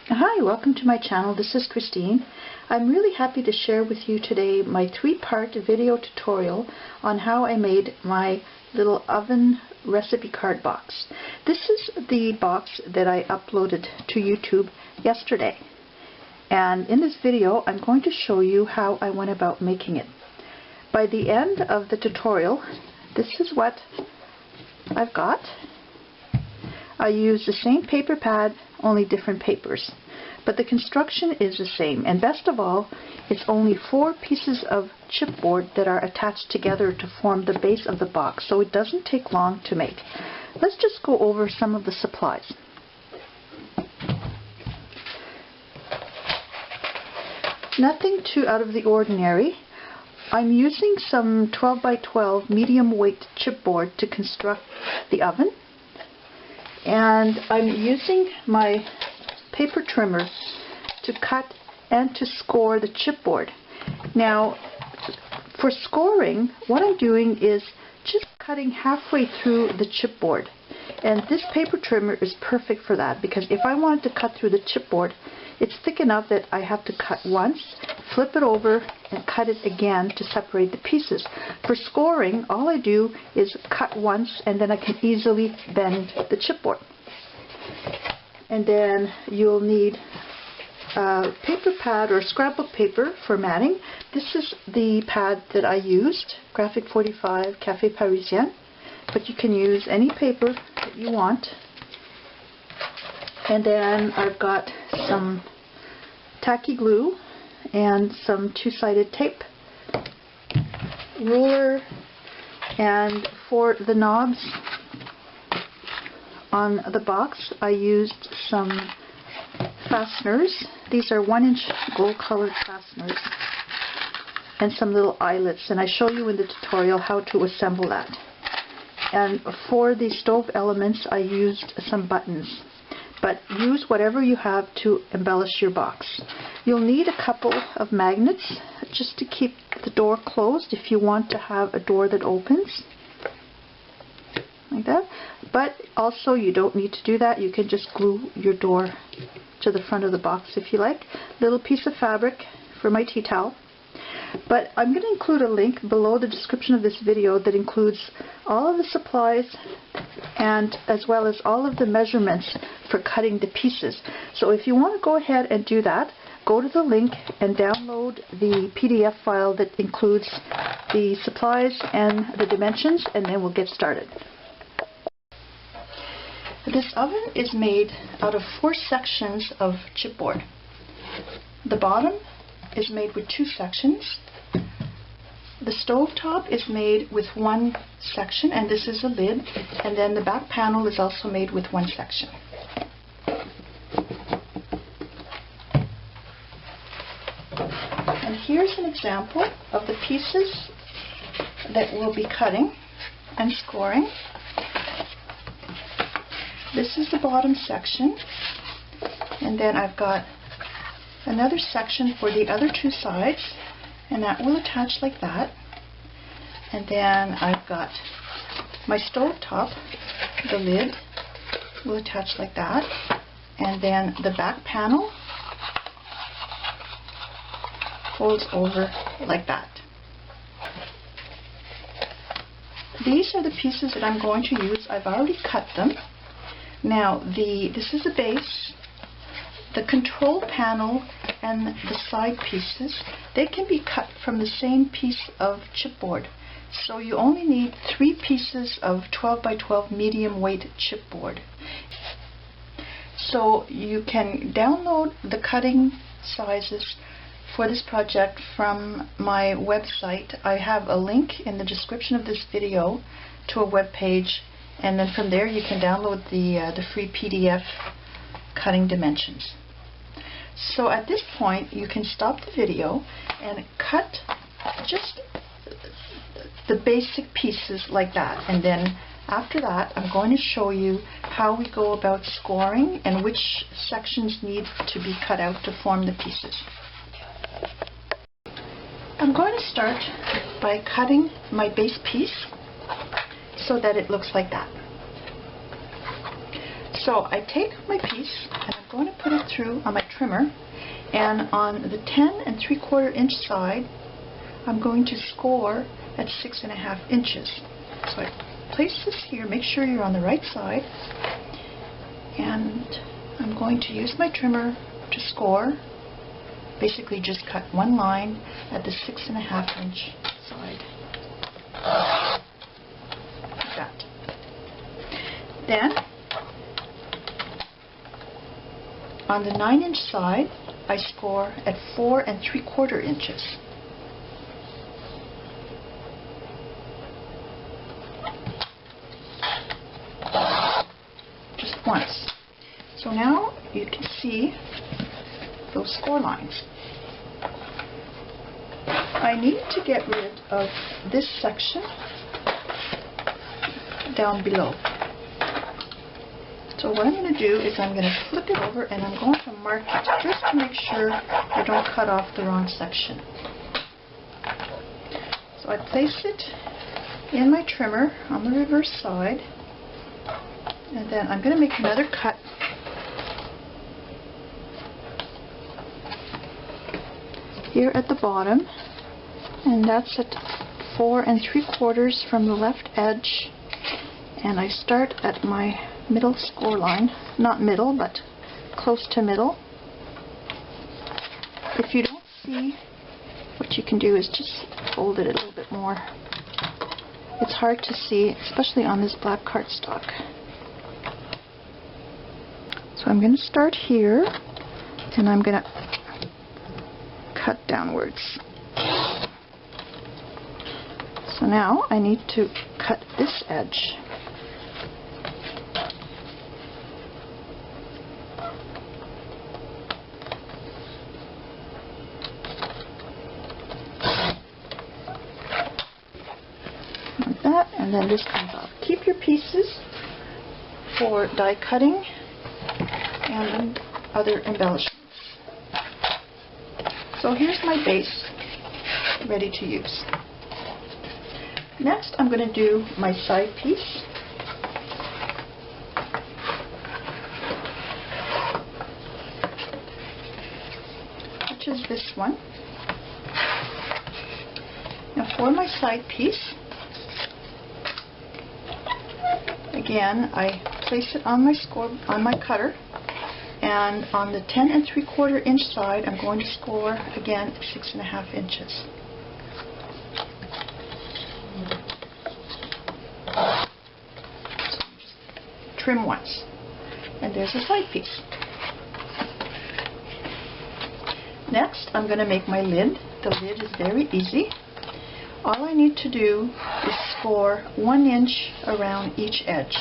Hi, welcome to my channel. This is Christine. I'm really happy to share with you today my 3-part video tutorial on how I made my little oven recipe card box. This is the box that I uploaded to YouTube yesterday. And in this video, I'm going to show you how I went about making it. By the end of the tutorial, this is what I've got. I use the same paper pad, only different papers. But the construction is the same, and best of all, it's only 4 pieces of chipboard that are attached together to form the base of the box, so it doesn't take long to make. Let's just go over some of the supplies. Nothing too out of the ordinary. I'm using some 12 by 12 medium weight chipboard to construct the oven. And I'm using my paper trimmer to cut and to score the chipboard. Now, for scoring, what I'm doing is just cutting halfway through the chipboard. And this paper trimmer is perfect for that, because if I wanted to cut through the chipboard, it's thick enough that I have to cut once, flip it over, and cut it again to separate the pieces. For scoring, all I do is cut once, and then I can easily bend the chipboard. And then you'll need a paper pad or scrapbook paper for matting. This is the pad that I used, Graphic45 Parisian, but you can use any paper that you want. And then I've got some tacky glue and some 2-sided tape, ruler, and for the knobs on the box I used some fasteners. These are 1-inch gold colored fasteners and some little eyelets, and I show you in the tutorial how to assemble that. And for the stove elements I used some buttons. But use whatever you have to embellish your box. You'll need a couple of magnets just to keep the door closed if you want to have a door that opens. Like that. But also you don't need to do that. You can just glue your door to the front of the box if you like. Little piece of fabric for my tea towel. But I'm going to include a link below the description of this video that includes all of the supplies and as well as all of the measurements for cutting the pieces. So if you want to go ahead and do that, go to the link and download the PDF file that includes the supplies and the dimensions, and then we'll get started. This oven is made out of 4 sections of chipboard. The bottom is made with 2 sections. The stove top is made with 1 section, and this is a lid, and then the back panel is also made with 1 section. And here's an example of the pieces that we'll be cutting and scoring. This is the bottom section, and then I've got another section for the other 2 sides, and that will attach like that. And then I've got my stove top, the lid will attach like that, and then the back panel folds over like that. These are the pieces that I'm going to use. I've already cut them. Now this is the base. The control panel and the side pieces, they can be cut from the same piece of chipboard. So you only need 3 pieces of 12 by 12 medium weight chipboard. So you can download the cutting sizes for this project from my website. I have a link in the description of this video to a web page, and then from there you can download the free PDF cutting dimensions. So at this point you can stop the video and cut just the basic pieces like that, and then after that I'm going to show you how we go about scoring and which sections need to be cut out to form the pieces. I'm going to start by cutting my base piece so that it looks like that. So I take my piece and I'm going to put it through on my trimmer, and on the 10 3/4 inch side I'm going to score at 6.5 inches. So I place this here, make sure you're on the right side, and I'm going to use my trimmer to score. Basically just cut one line at the 6.5 inch side. Like that. Then on the 9 inch side I score at 4 3/4 inches. Just once. So now you can see those score lines. I need to get rid of this section down below. So what I'm going to do is I'm going to flip it over and I'm going to mark it just to make sure I don't cut off the wrong section. So I place it in my trimmer on the reverse side, and then I'm going to make another cut here at the bottom, and that's at 4 3/4 from the left edge, and I start at my middle score line, not middle but close to middle. If you don't see, what you can do is just fold it a little bit more. It's hard to see, especially on this black cardstock. So I'm going to start here and I'm going to cut downwards. So now I need to cut this edge. Like that, and then this comes off. Keep your pieces for die cutting and other embellishments. So here's my base ready to use. Next I'm going to do my side piece. Which is this one. Now for my side piece, again I place it on my cutter, and on the 10 3/4 inch side I'm going to score again at 6.5 inches. So just trim once, and there's a side piece. Next I'm going to make my lid. The lid is very easy. All I need to do is score 1 inch around each edge.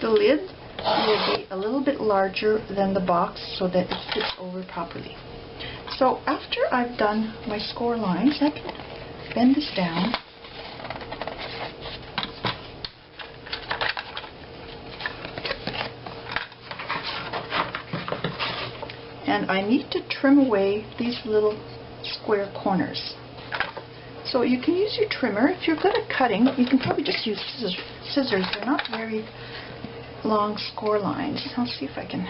The lid will be a little bit larger than the box so that it fits over properly. So after I've done my score lines, I can bend this down. And I need to trim away these little square corners. So you can use your trimmer. If you're good at cutting, you can probably just use scissors. They're not very long score lines. I'll see if I can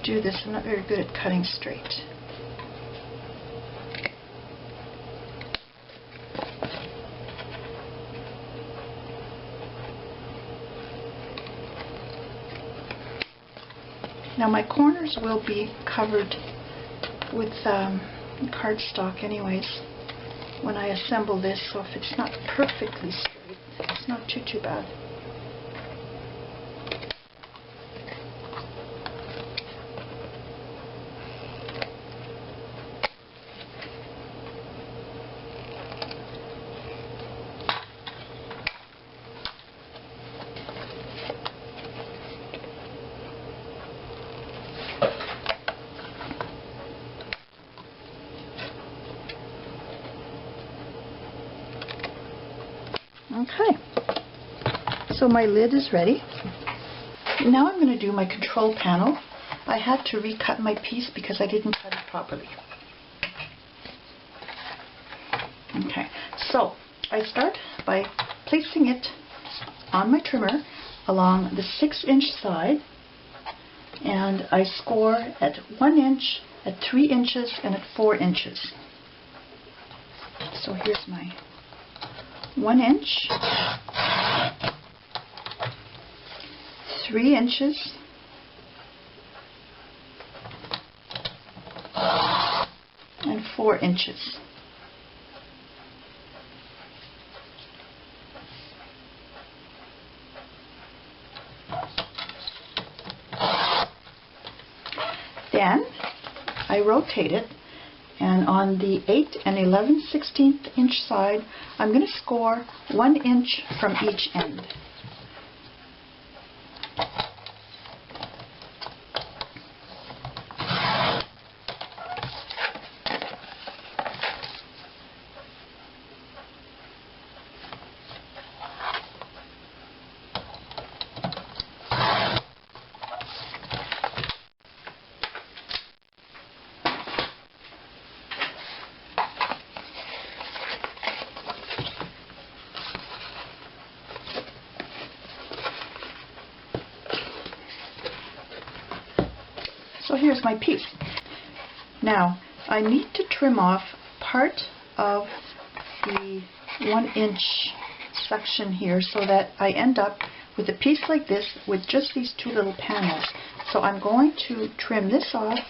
do this. I'm not very good at cutting straight. Now my corners will be covered with cardstock anyways when I assemble this, so if it's not perfectly straight, it's not too bad. So my lid is ready. Now I'm going to do my control panel. I had to recut my piece because I didn't cut it properly. Okay, so I start by placing it on my trimmer along the 6-inch side, and I score at 1 inch, at 3 inches, and at 4 inches. So here's my 1 inch, 3 inches, and 4 inches. Then I rotate it, and on the 8 and 11/16 inch side, I'm going to score 1 inch from each end. So here's my piece. Now I need to trim off part of the 1 inch section here so that I end up with a piece like this with just these 2 little panels. So I'm going to trim this off,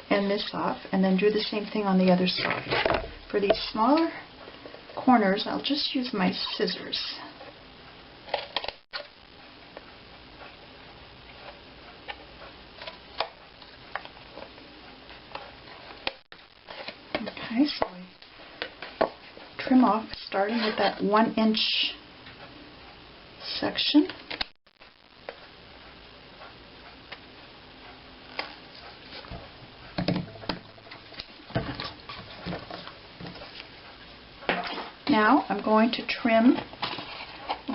and then do the same thing on the other side. For these smaller corners, I'll just use my scissors. Okay, so I trim off starting with that 1 inch section. Now I'm going to trim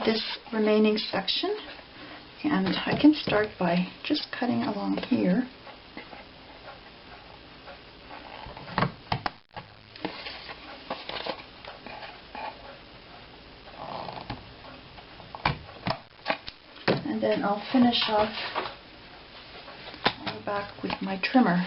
this remaining section, and I can start by just cutting along here. And then I'll finish off on the back with my trimmer.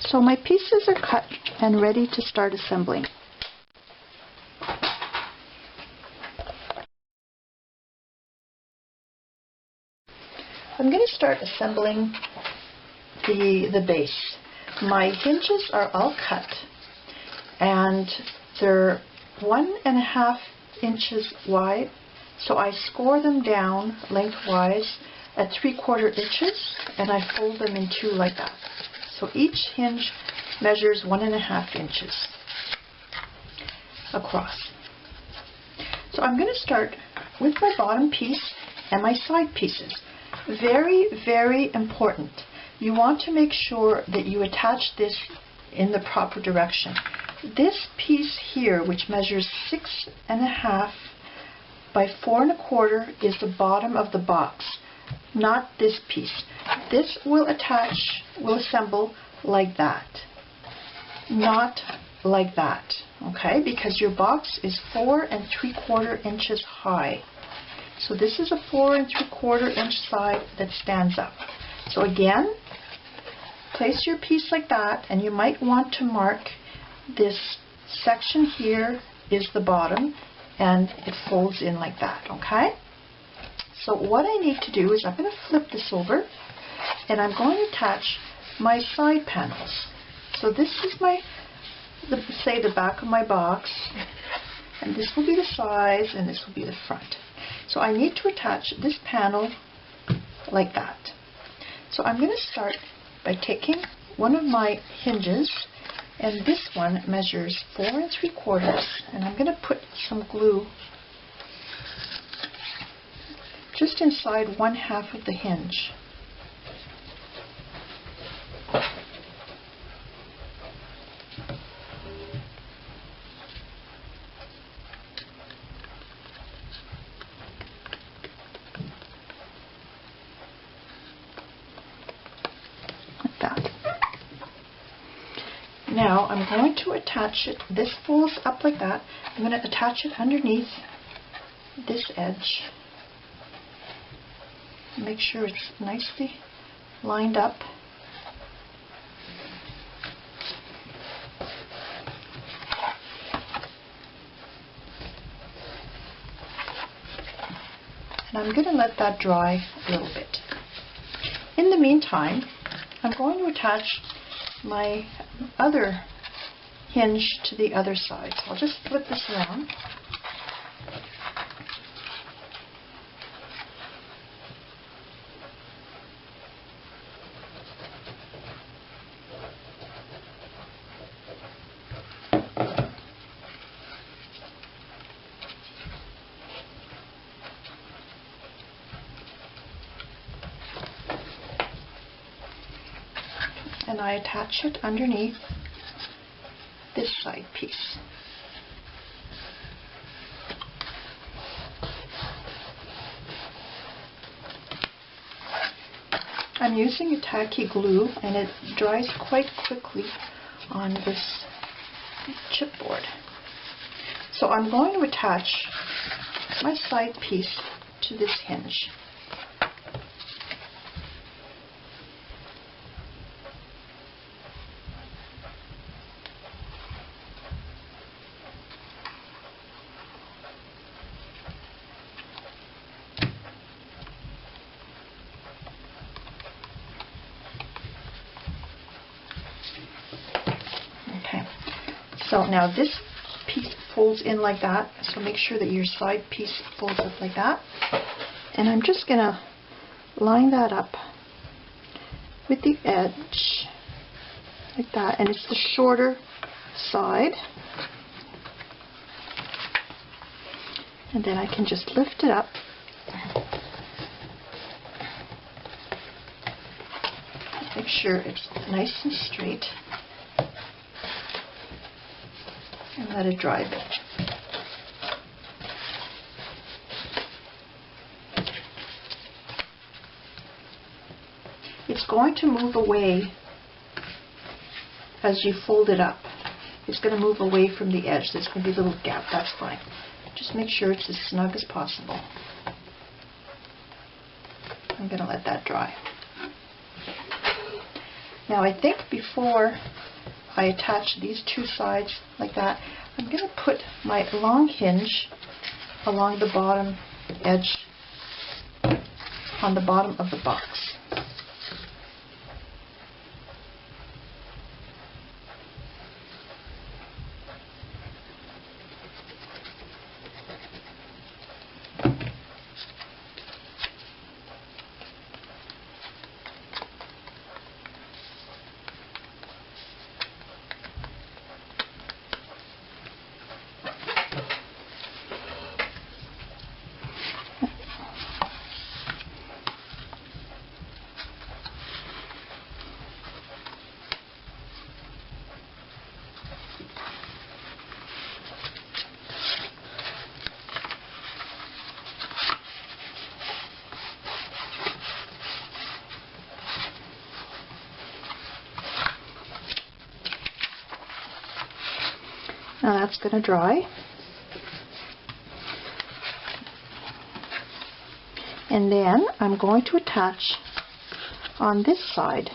So my pieces are cut and ready to start assembling. I'm going to start assembling the base. My hinges are all cut, and they're 1.5 inches wide, so I score them down lengthwise at 3/4 inches, and I fold them in 2 like that. So each hinge measures 1.5 inches across. So I'm going to start with my bottom piece and my side pieces. Very, very important. You want to make sure that you attach this in the proper direction. This piece here, which measures 6.5 by 4.25, is the bottom of the box, not this piece. This will assemble like that, not like that, okay? Because your box is 4 3/4 inches high. So this is a 4 3/4 inch side that stands up. So again, place your piece like that, and you might want to mark this section here is the bottom, and it folds in like that, okay? So what I need to do is I'm going to flip this over, and I'm going to attach my side panels. So this is say the back of my box, and this will be the sides, and this will be the front. So I need to attach this panel like that. So I'm going to start by taking one of my hinges, and this one measures 4 3/4, and I'm going to put some glue just inside 1/2 of the hinge. Now I'm going to attach it, this folds up like that, I'm going to attach it underneath this edge. Make sure it's nicely lined up. And I'm going to let that dry a little bit. In the meantime, I'm going to attach my other hinge to the other side. So I'll just flip this around. And I attach it underneath this side piece. I'm using a tacky glue, and it dries quite quickly on this chipboard. So I'm going to attach my side piece to this hinge. So now this piece folds in like that, so make sure that your side piece folds up like that. And I'm just going to line that up with the edge like that, and it's the shorter side. And then I can just lift it up. Make sure it's nice and straight. And let it dry a bit. It's going to move away as you fold it up. It's going to move away from the edge. There's going to be a little gap. That's fine. Just make sure it's as snug as possible. I'm going to let that dry. Now I think before I attach these two sides like that, I'm going to put my long hinge along the bottom edge on the bottom of the box. Now that's going to dry. And then I'm going to attach on this side.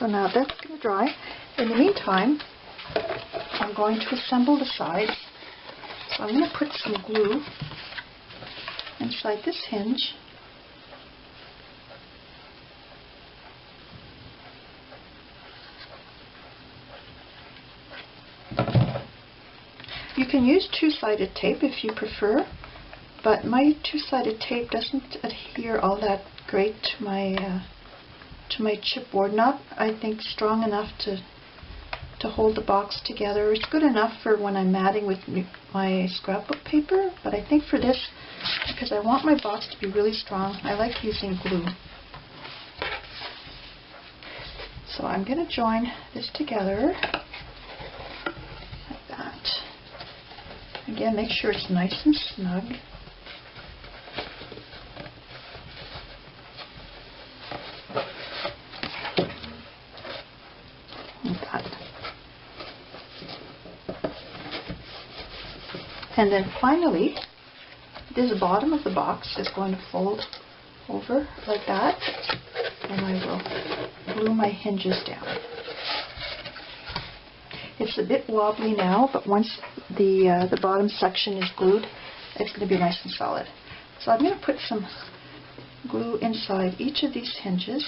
So now that's going to dry. In the meantime, I'm going to assemble the sides. So I'm going to put some glue inside this hinge. You can use two-sided tape if you prefer, but my two-sided tape doesn't adhere all that great to my chipboard. Not, I think, strong enough to hold the box together. It's good enough for when I'm matting with my scrapbook paper, but I think for this, because I want my box to be really strong, I like using glue. So I'm going to join this together like that. Again, make sure it's nice and snug. Like that. And then finally, this bottom of the box is going to fold over like that, and I will glue my hinges down. It's a bit wobbly now, but once the bottom section is glued, it's going to be nice and solid. So I'm going to put some glue inside each of these hinges.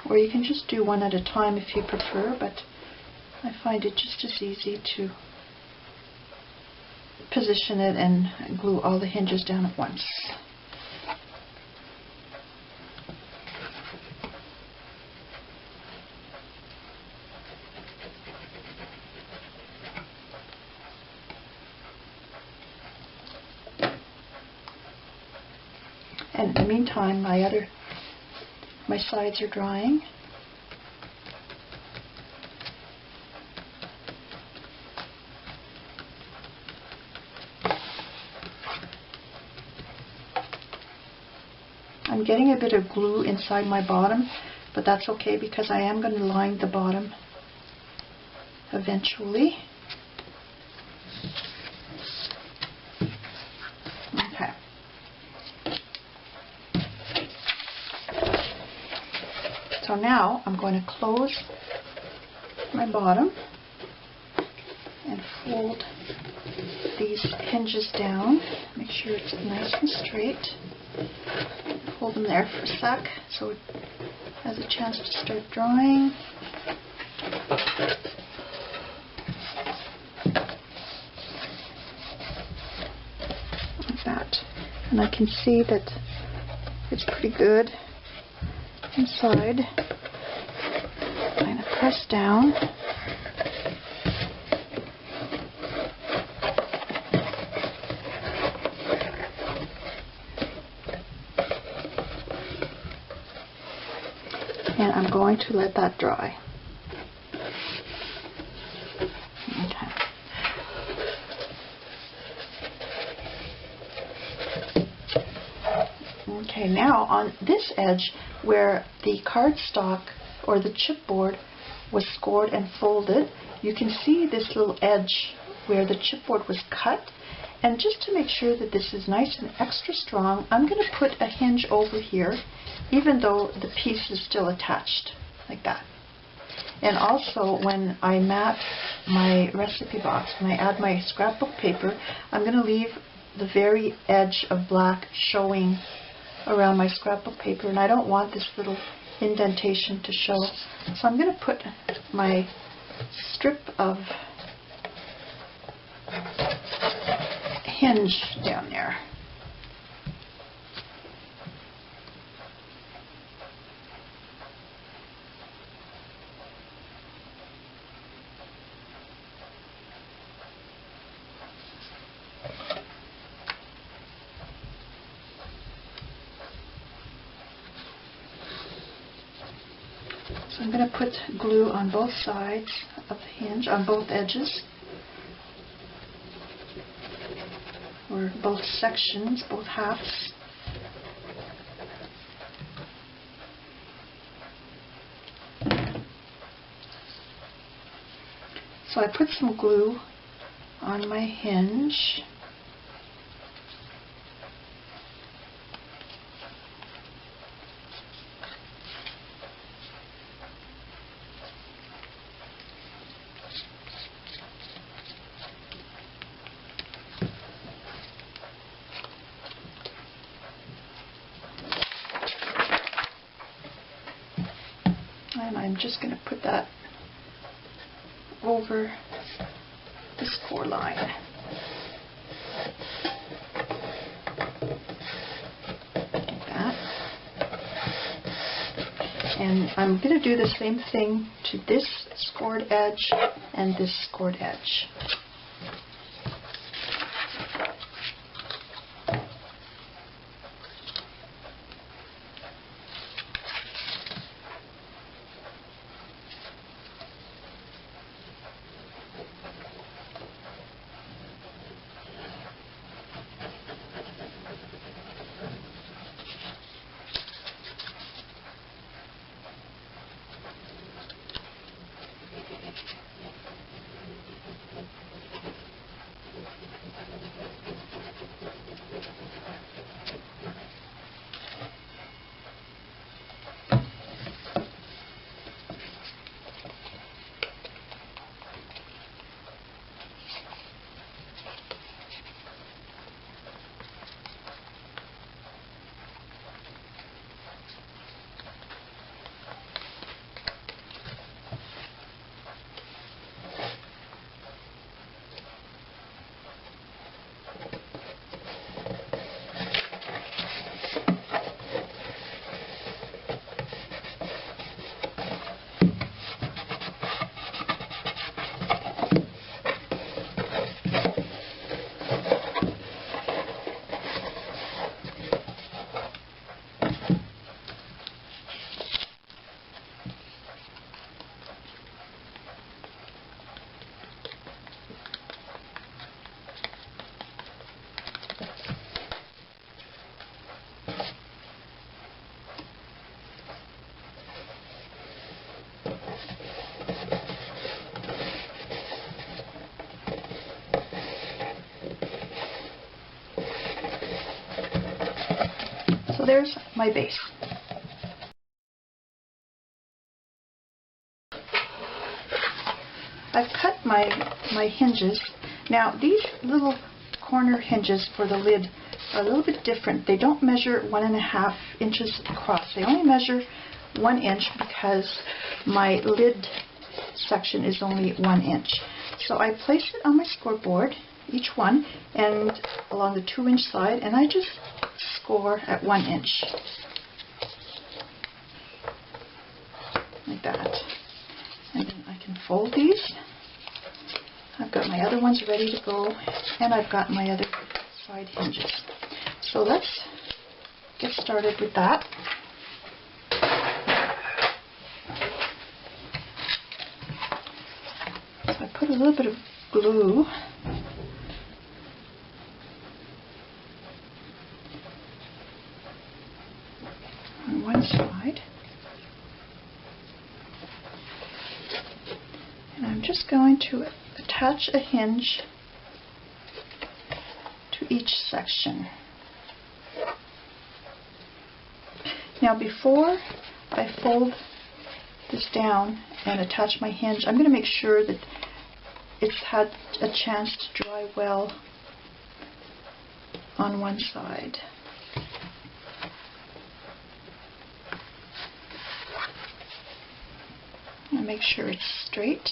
Or you can just do one at a time if you prefer, but I find it just as easy to position it and glue all the hinges down at once. And in the meantime, my sides are drying. I'm getting a bit of glue inside my bottom, but that's okay because I am going to line the bottom eventually. Okay. So now I'm going to close my bottom and fold these hinges down. Make sure it's nice and straight. Hold them there for a sec so it has a chance to start drying. Like that. And I can see that it's pretty good inside. Kind of press down. And I'm going to let that dry. Okay. Okay, now on this edge where the cardstock or the chipboard was scored and folded, you can see this little edge where the chipboard was cut. And just to make sure that this is nice and extra strong, I'm going to put a hinge over here, even though the piece is still attached, like that. And also, when I mat my recipe box, when I add my scrapbook paper, I'm going to leave the very edge of black showing around my scrapbook paper, and I don't want this little indentation to show. So I'm going to put my strip of hinge down there. So I'm going to put glue on both sides of the hinge, on both edges, or both sections, both halves. So I put some glue on my hinge. And I'm just going to put that over the score line. Like that. And I'm going to do the same thing to this scored edge and this scored edge. So there's my base. I've cut my hinges. Now these little corner hinges for the lid are a little bit different. They don't measure 1.5 inches across. They only measure 1 inch because my lid section is only 1 inch. So I place it on my scoreboard, each one, and along the 2-inch side, and I just score at 1 inch. Like that. And then I can fold these. I've got my other ones ready to go, and I've got my other side hinges. So let's get started with that. So I put a little bit of glue on one side, and I'm just going to attach a hinge to each section. Now before I fold this down and attach my hinge, I'm going to make sure that it's had a chance to dry well on one side. And make sure it's straight.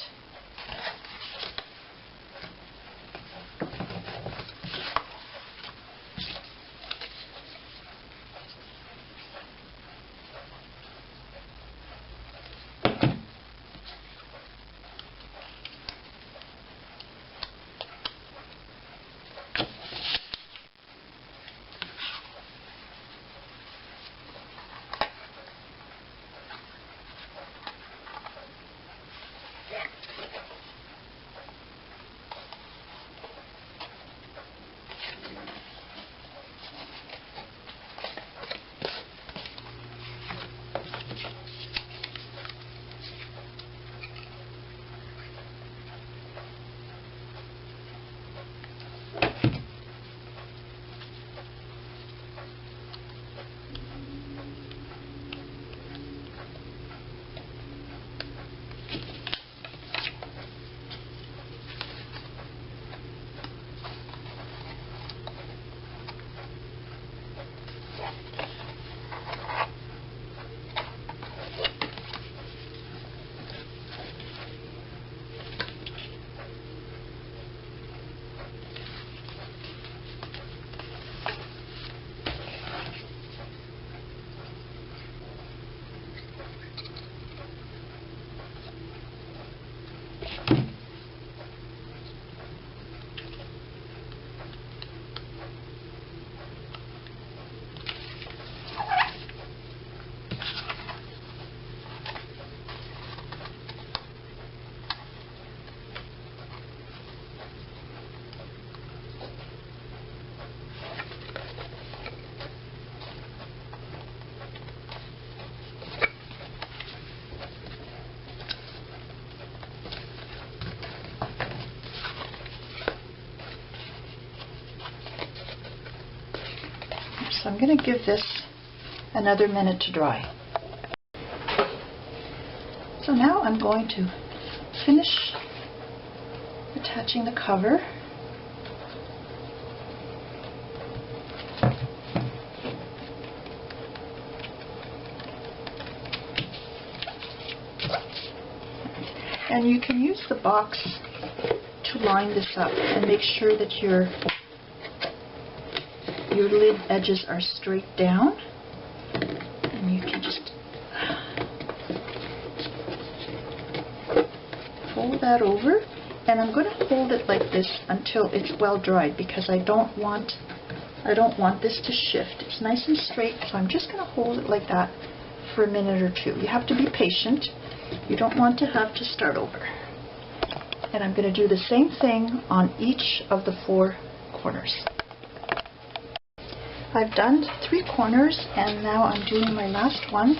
I'm going to give this another minute to dry. So now I'm going to finish attaching the cover. And you can use the box to line this up and make sure that your lid edges are straight down. And you can just fold that over. And I'm going to hold it like this until it's well dried, because I don't want this to shift. It's nice and straight, so I'm just going to hold it like that for a minute or two. You have to be patient. You don't want to have to start over. And I'm going to do the same thing on each of the 4 corners. I've done 3 corners, and now I'm doing my last one.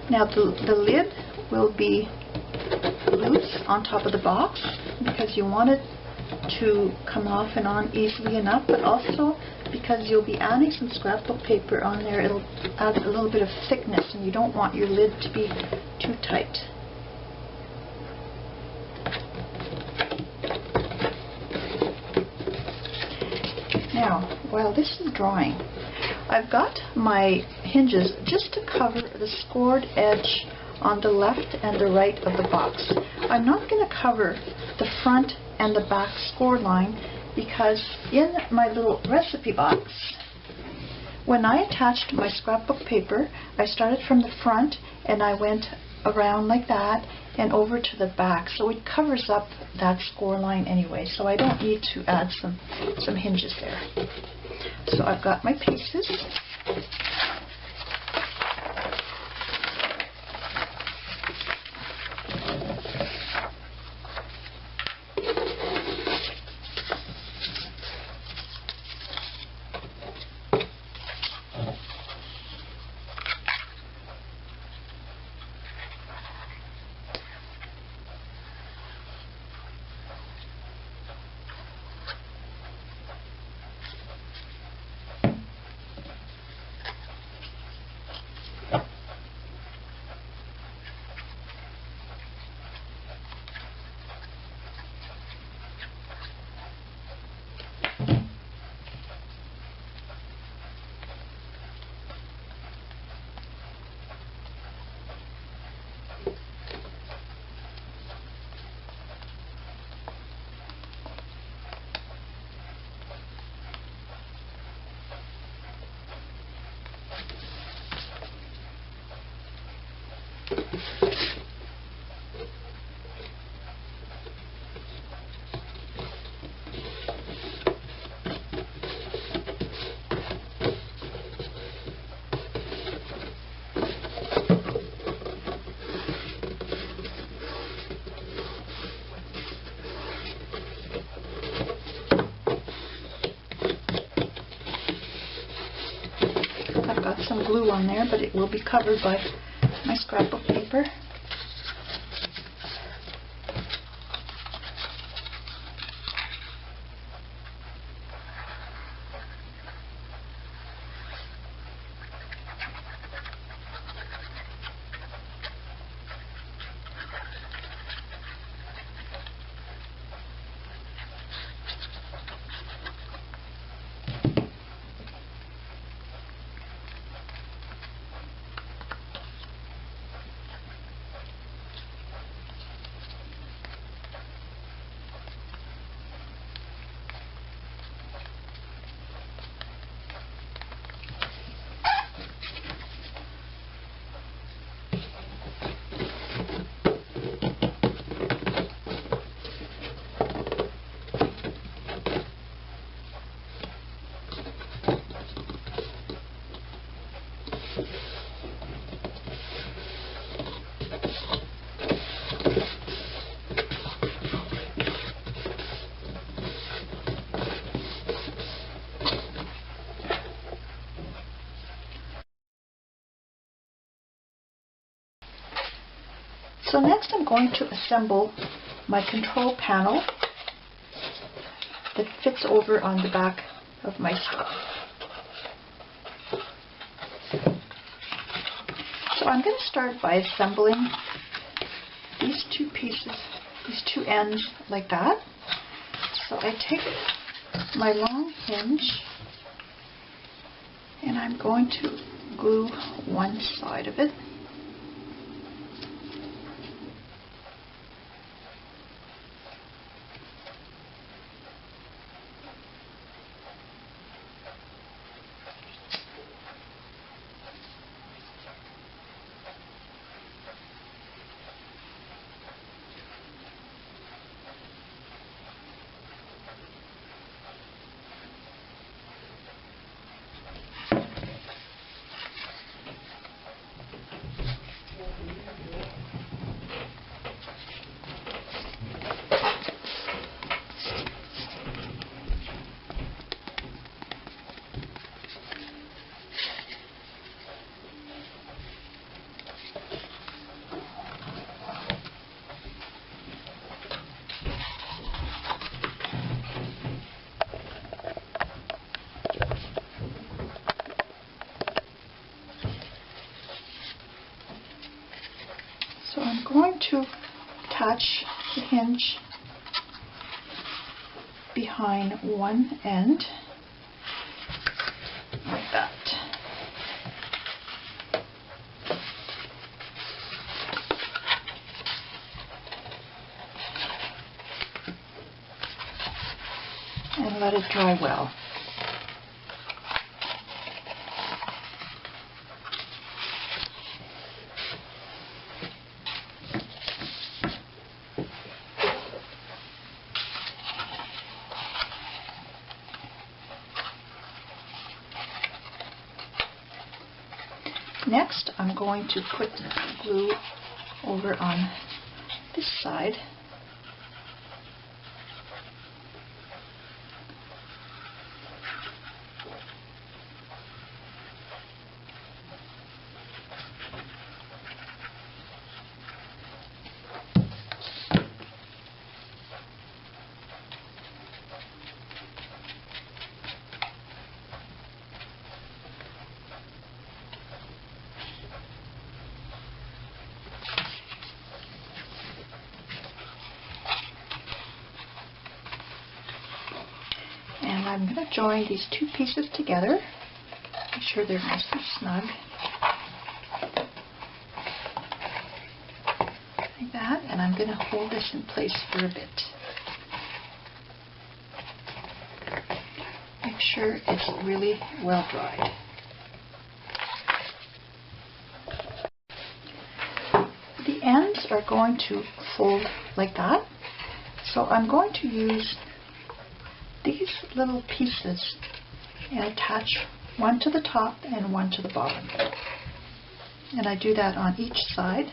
Now the lid will be loose on top of the box because you want it to come off and on easily enough, but also because you'll be adding some scrapbook paper on there. It'll add a little bit of thickness, and you don't want your lid to be too tight. Now, while this is drying, I've got my hinges just to cover the scored edge on the left and the right of the box. I'm not going to cover the front and the back score line, because in my little recipe box, when I attached my scrapbook paper, I started from the front and I went around like that and over to the back, so it covers up that score line anyway, so I don't need to add some hinges there. So I've got my pieces. I've got some glue on there, but it will be covered by my scrapbook paper. So next I'm going to assemble my control panel that fits over on the back of my scarf. So I'm going to start by assembling these two pieces, these two ends like that. So I take my long hinge and I'm going to glue one side of it. So I'm going to attach the hinge behind one end, like that. And let it dry well. Next, I'm going to put the glue over on this side. And I'm going to join these two pieces together. Make sure they're nice and snug. Like that. And I'm going to hold this in place for a bit. Make sure it's really well dried. The ends are going to fold like that. So I'm going to use these little pieces and attach one to the top and one to the bottom. And I do that on each side.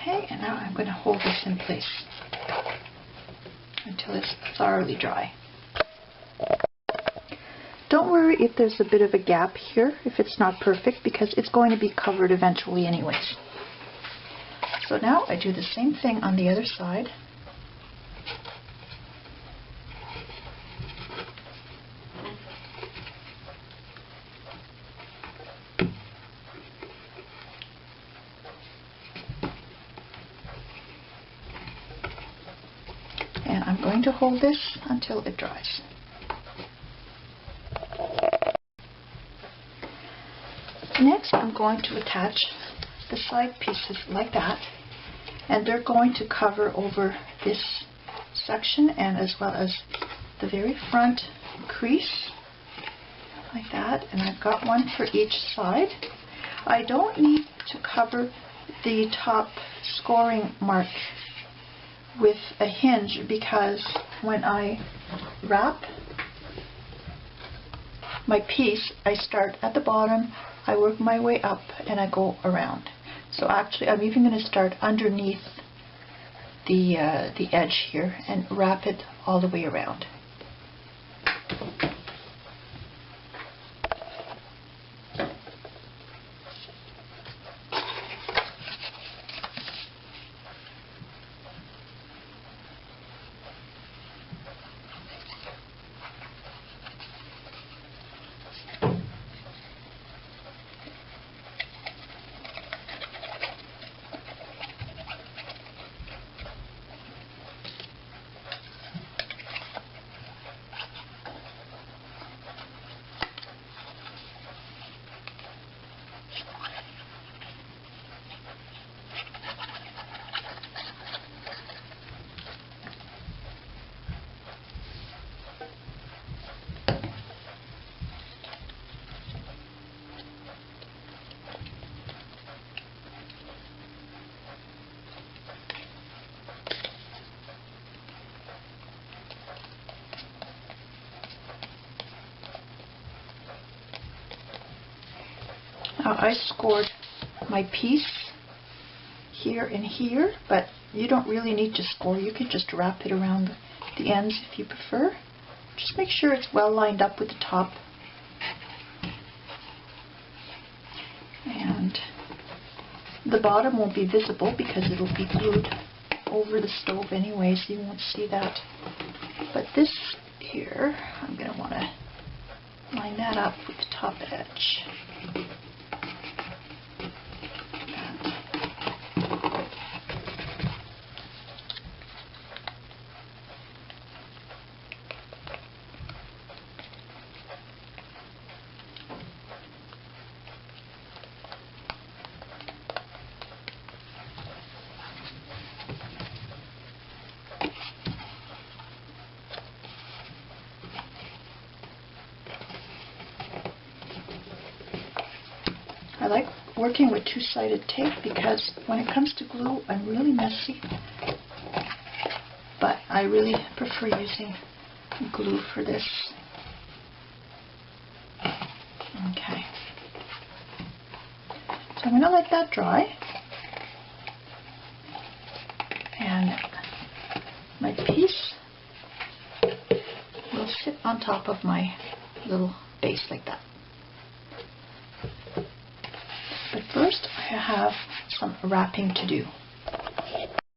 Okay, and now I'm going to hold this in place until it's thoroughly dry. Don't worry if there's a bit of a gap here, if it's not perfect, because it's going to be covered eventually anyways. So now I do the same thing on the other side. And I'm going to hold this until it dries. Next, I'm going to attach the side pieces like that, and they're going to cover over this section and as well as the very front crease like that. And I've got one for each side. I don't need to cover the top scoring mark with a hinge, because when I wrap my piece, I start at the bottom, I work my way up, and I go around. So actually I'm even going to start underneath the edge here and wrap it all the way around. Now I scored my piece here and here, but you don't really need to score. You can just wrap it around the ends if you prefer. Just make sure it's well lined up with the top. And the bottom won't be visible because it'll be glued over the stove anyway, so you won't see that. But this here, I'm going to want to line that up with the top edge. I like working with two-sided tape because when it comes to glue, I'm really messy, but I really prefer using glue for this. Okay, so I'm going to let that dry, and my piece will sit on top of my little base like that. But first, I have some wrapping to do.